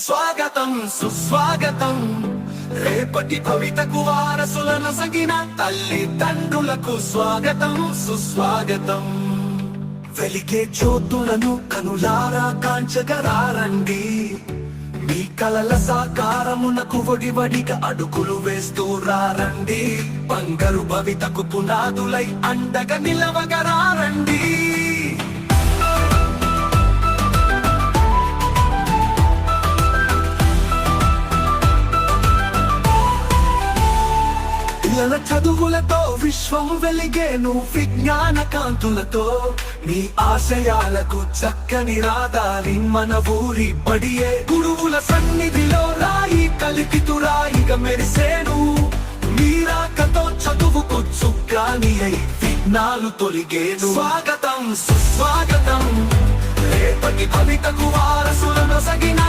స్వాగతం సుస్వాగతం రేపటి భవితకు వారసులను సగిన తల్లిదండ్రులకు స్వాగతం సుస్వాగతం. వెలిగే జ్యోతులను కనులారా కాంచగరారండి, మీ కలల సాకారమునకు వడివడిగా అడుగులు వేస్తూ రారండి. బంగారు భవితకు పునాదులై అండగా నిలవగరారండి. పిల్లల చదువులతో విశ్వం వెలిగేను విజ్ఞాన కాంతులతో, మీ ఆశయాలకు చక్కని రాదారి మన ఊరి బడియే. గురువుల సన్నిధిలో రాయి కలిపితురాయిగా మెరిసేను, మీరాకతో చదువుకు చుక్కాని అయి విఘ్నాలు తొలిగేను. స్వాగతం సుస్వాగతం రేపటి భవితకు వారసులను సగిన